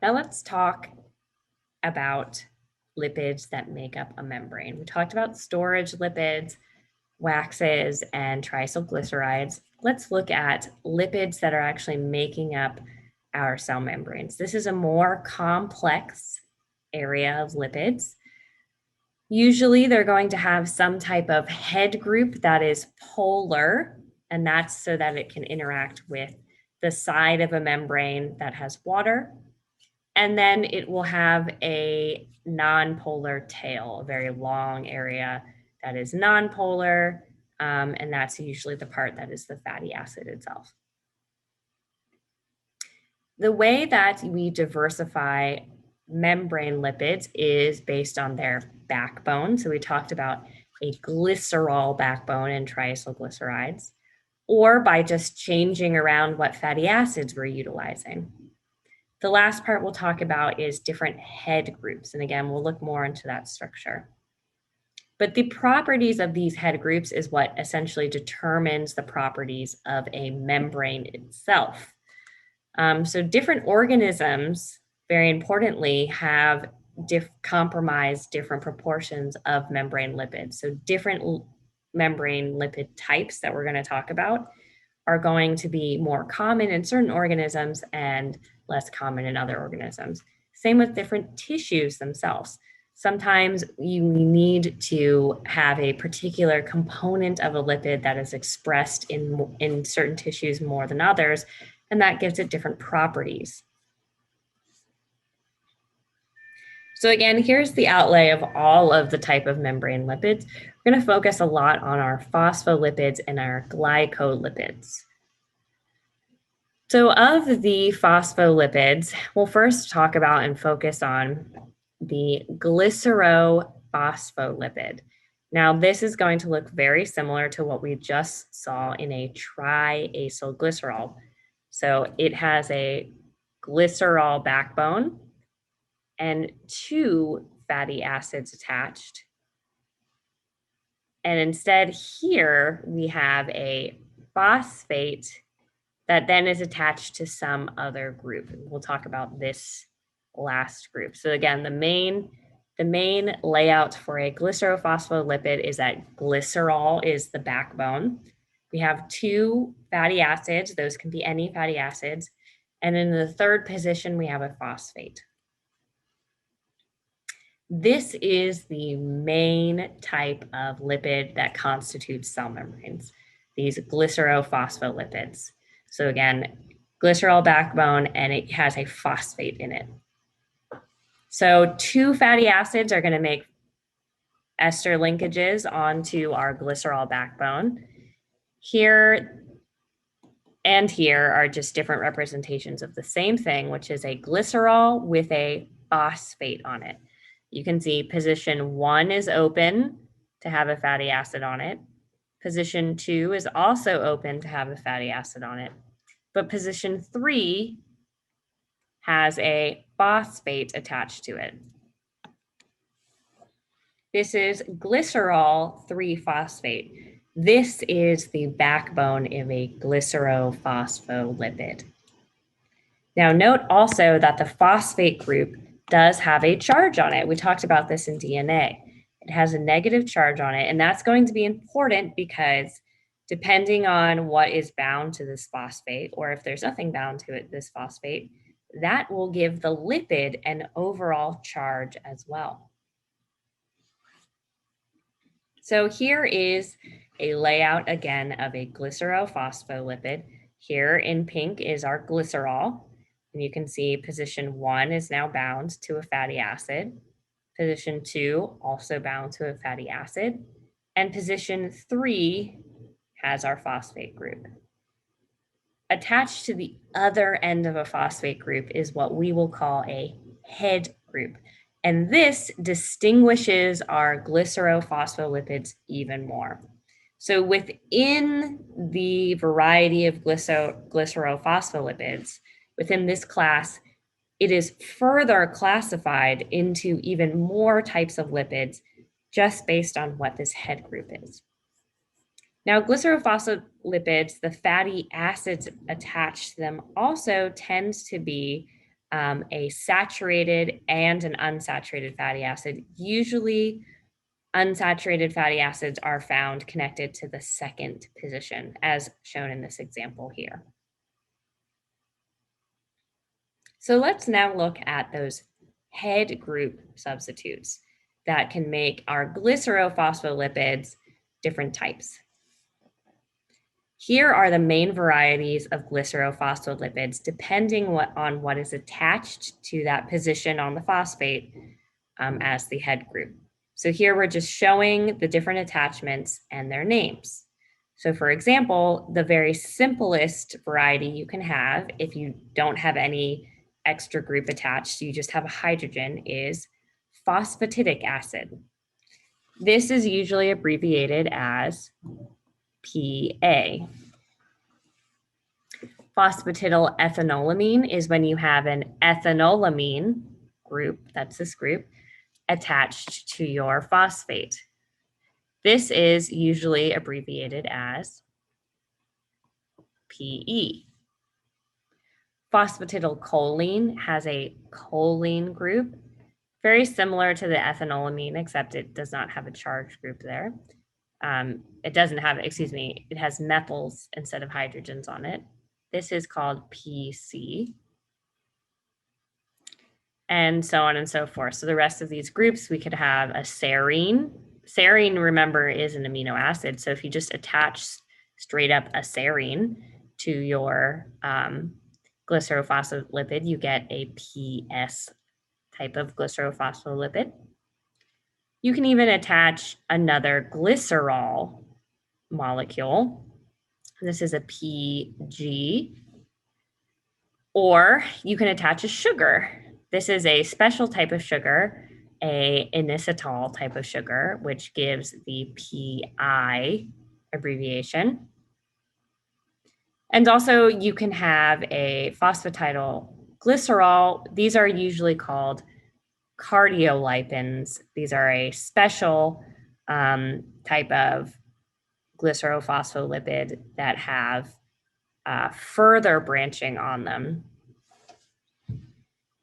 Now let's talk about lipids that make up a membrane. We talked about storage lipids, waxes, and triacylglycerides. Let's look at lipids that are actually making up our cell membranes. This is a more complex area of lipids. Usually they're going to have some type of head group that is polar, and that's so that it can interact with the side of a membrane that has water. And then it will have a nonpolar tail, a very long area that is nonpolar, and that's usually the part that is the fatty acid itself. The way that we diversify membrane lipids is based on their backbone. So we talked about a glycerol backbone in triacylglycerides, or by just changing around what fatty acids we're utilizing. The last part we'll talk about is different head groups. And again, we'll look more into that structure. But the properties of these head groups is what essentially determines the properties of a membrane itself. So different organisms, very importantly, have compromised different proportions of membrane lipids. So different membrane lipid types that we're going to talk about are going to be more common in certain organisms and less common in other organisms. Same with different tissues themselves. Sometimes you need to have a particular component of a lipid that is expressed in certain tissues more than others, and that gives it different properties. So again, here's the outlay of all of the type of membrane lipids. We're going to focus a lot on our phospholipids and our glycolipids. So of the phospholipids, we'll first talk about and focus on the glycerophospholipid. Now, this is going to look very similar to what we just saw in a triacylglycerol. So it has a glycerol backbone and two fatty acids attached. And instead here, we have a phosphate that then is attached to some other group. We'll talk about this last group. So again, the main layout for a glycerophospholipid is that glycerol is the backbone. We have two fatty acids. Those can be any fatty acids. And in the third position, we have a phosphate. This is the main type of lipid that constitutes cell membranes, these glycerophospholipids. So again, glycerol backbone, and it has a phosphate in it. So two fatty acids are going to make ester linkages onto our glycerol backbone. Here and here are just different representations of the same thing, which is a glycerol with a phosphate on it. You can see position 1 is open to have a fatty acid on it. Position 2 is also open to have a fatty acid on it. But position 3 has a phosphate attached to it. This is glycerol 3-phosphate. This is the backbone of a glycerophospholipid. Now note also that the phosphate group does have a charge on it. We talked about this in DNA. It has a negative charge on it, and that's going to be important because depending on what is bound to this phosphate, or if there's nothing bound to it, this phosphate, that will give the lipid an overall charge as well. So here is a layout again of a glycerophospholipid. Here in pink is our glycerol. And you can see position 1 is now bound to a fatty acid. Position 2 also bound to a fatty acid. And position 3 has our phosphate group. Attached to the other end of a phosphate group is what we will call a head group. And this distinguishes our glycerophospholipids even more. So within the variety of glycerophospholipids, within this class, it is further classified into even more types of lipids just based on what this head group is. Now, glycerophospholipids, the fatty acids attached to them also tends to be a saturated and an unsaturated fatty acid. Usually, unsaturated fatty acids are found connected to the second position, as shown in this example here. So let's now look at those head group substitutes that can make our glycerophospholipids different types. Here are the main varieties of glycerophospholipids, depending on what is attached to that position on the phosphate as the head group. So here we're just showing the different attachments and their names. So for example, the very simplest variety you can have, if you don't have any extra group attached, you just have a hydrogen, is phosphatidic acid. This is usually abbreviated as PA. Phosphatidylethanolamine is when you have an ethanolamine group, that's this group, attached to your phosphate. This is usually abbreviated as PE. Phosphatidylcholine has a choline group, very similar to the ethanolamine, except it does not have a charged group there. It doesn't have, it has methyls instead of hydrogens on it. This is called PC. And so on and so forth. So the rest of these groups, we could have a serine. Serine, remember, is an amino acid. So if you just attach straight up a serine to your glycerophospholipid, you get a PS type of glycerophospholipid. You can even attach another glycerol molecule. This is a PG. Or you can attach a sugar. This is a special type of sugar, a inositol type of sugar, which gives the PI abbreviation. And also you can have a phosphatidylglycerol. These are usually called cardiolipins. These are a special type of glycerophospholipid that have further branching on them